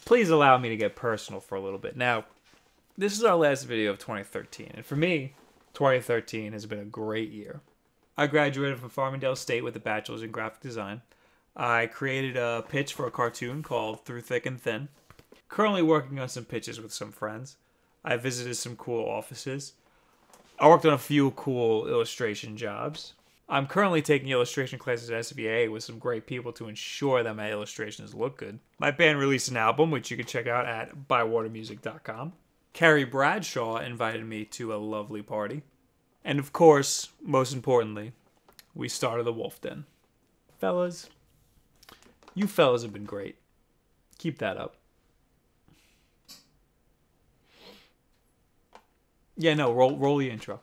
please allow me to get personal for a little bit. Now, this is our last video of 2013, and for me, 2013 has been a great year. I graduated from Farmingdale State with a bachelor's in graphic design. I created a pitch for a cartoon called Through Thick and Thin. Currently working on some pitches with some friends. I visited some cool offices. I worked on a few cool illustration jobs. I'm currently taking illustration classes at SVA with some great people to ensure that my illustrations look good. My band released an album, which you can check out at bywatermusic.com. Carrie Bradshaw invited me to a lovely party. And of course, most importantly, we started the Wolf Den. Fellas, you fellas have been great. Keep that up. Yeah, no, roll the intro.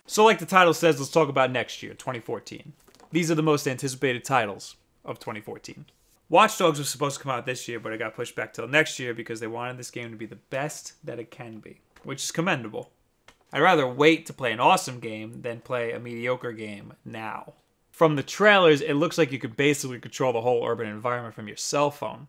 So like the title says, let's talk about next year, 2014. These are the most anticipated titles of 2014. Watch Dogs was supposed to come out this year, but it got pushed back till next year because they wanted this game to be the best that it can be, which is commendable. I'd rather wait to play an awesome game than play a mediocre game now. From the trailers, it looks like you could basically control the whole urban environment from your cell phone,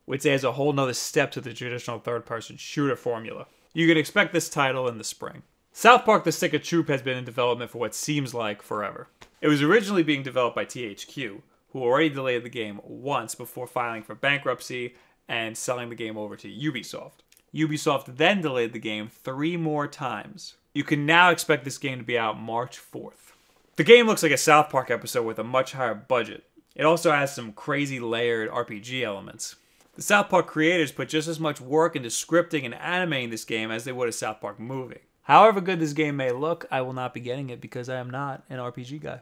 which adds a whole nother step to the traditional third-person shooter formula. You can expect this title in the spring. South Park: The Stick of Truth has been in development for what seems like forever. It was originally being developed by THQ, who already delayed the game once before filing for bankruptcy and selling the game over to Ubisoft. Ubisoft then delayed the game 3 more times. You can now expect this game to be out March 4th. The game looks like a South Park episode with a much higher budget. It also has some crazy layered RPG elements. The South Park creators put just as much work into scripting and animating this game as they would a South Park movie. However good this game may look, I will not be getting it because I am not an RPG guy.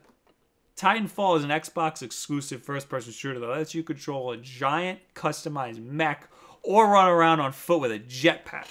Titanfall is an Xbox exclusive first-person shooter that lets you control a giant customized mech or run around on foot with a jetpack.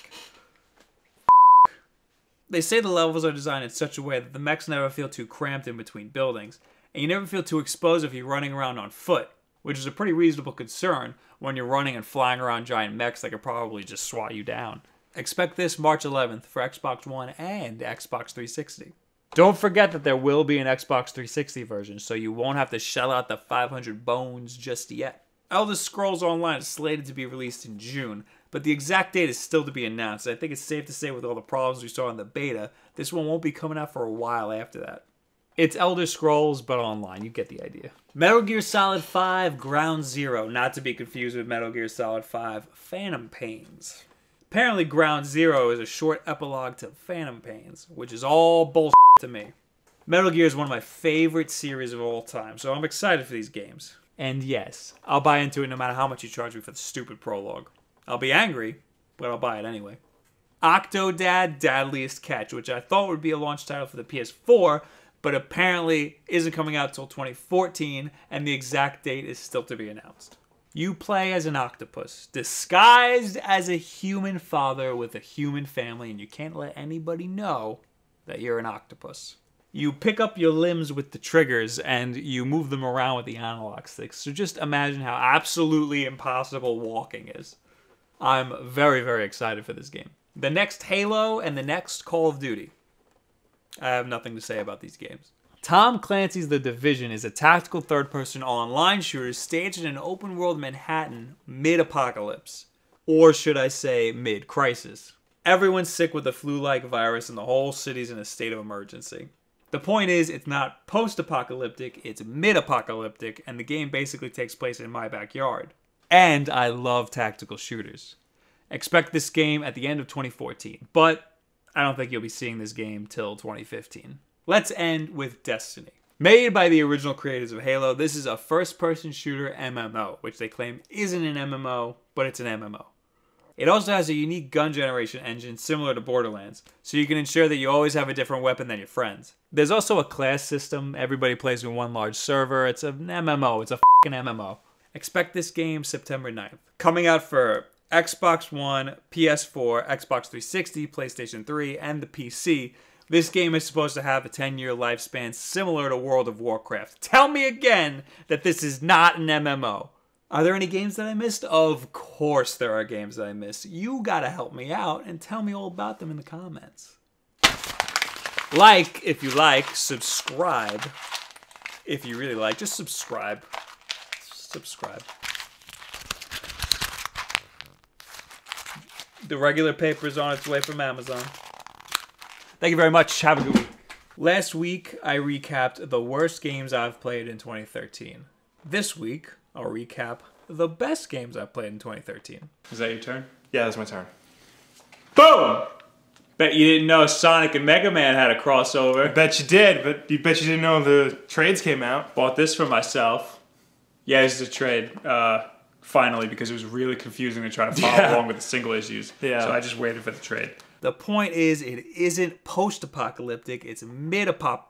They say the levels are designed in such a way that the mechs never feel too cramped in between buildings, and you never feel too exposed if you're running around on foot, which is a pretty reasonable concern when you're running and flying around giant mechs that could probably just swat you down. Expect this March 11th for Xbox One and Xbox 360. Don't forget that there will be an Xbox 360 version, so you won't have to shell out the 500 bones just yet. Elder Scrolls Online is slated to be released in June, but the exact date is still to be announced. I think it's safe to say with all the problems we saw in the beta, this one won't be coming out for a while after that. It's Elder Scrolls, but online. You get the idea. Metal Gear Solid 5 Ground Zero, not to be confused with Metal Gear Solid 5 Phantom Pains. Apparently Ground Zero is a short epilogue to Phantom Pains, which is all bullshit to me. Metal Gear is one of my favorite series of all time, so I'm excited for these games. And yes, I'll buy into it no matter how much you charge me for the stupid prologue. I'll be angry, but I'll buy it anyway. Octodad Dadliest Catch, which I thought would be a launch title for the PS4, but apparently isn't coming out till 2014, and the exact date is still to be announced. You play as an octopus, disguised as a human father with a human family, and you can't let anybody know that you're an octopus. You pick up your limbs with the triggers, and you move them around with the analog sticks, so just imagine how absolutely impossible walking is. I'm very, very excited for this game. The next Halo and the next Call of Duty. I have nothing to say about these games. Tom Clancy's The Division is a tactical third-person online shooter staged in an open-world Manhattan mid-apocalypse. Or should I say mid-crisis. Everyone's sick with the flu-like virus and the whole city's in a state of emergency. The point is, it's not post-apocalyptic, it's mid-apocalyptic, and the game basically takes place in my backyard. And I love tactical shooters. Expect this game at the end of 2014, but I don't think you'll be seeing this game till 2015. Let's end with Destiny. Made by the original creators of Halo, this is a first-person shooter MMO, which they claim isn't an MMO, but it's an MMO. It also has a unique gun generation engine similar to Borderlands, so you can ensure that you always have a different weapon than your friends. There's also a class system, everybody plays in one large server, it's an MMO, it's a f***ing MMO. Expect this game September 9th. Coming out for Xbox One, PS4, Xbox 360, PlayStation 3, and the PC, this game is supposed to have a 10-year lifespan similar to World of Warcraft. Tell me again that this is not an MMO. Are there any games that I missed? Of course there are games that I missed. You gotta help me out and tell me all about them in the comments. Like if you like, subscribe if you really like. Just subscribe. subscribe. The regular paper is on its way from Amazon. Thank you very much. Have a good week. Last week, I recapped the worst games I've played in 2013. This week, I'll recap the best games I've played in 2013. Is that your turn? Yeah, that's my turn. Boom! Bet you didn't know Sonic and Mega Man had a crossover. Bet you did, but you bet you didn't know the trades came out. Bought this for myself. Yeah, this is a trade. Finally, because it was really confusing to try to follow along with the single issues. Yeah. So I just waited for the trade. The point is, it isn't post-apocalyptic. It's mid-apocalyptic.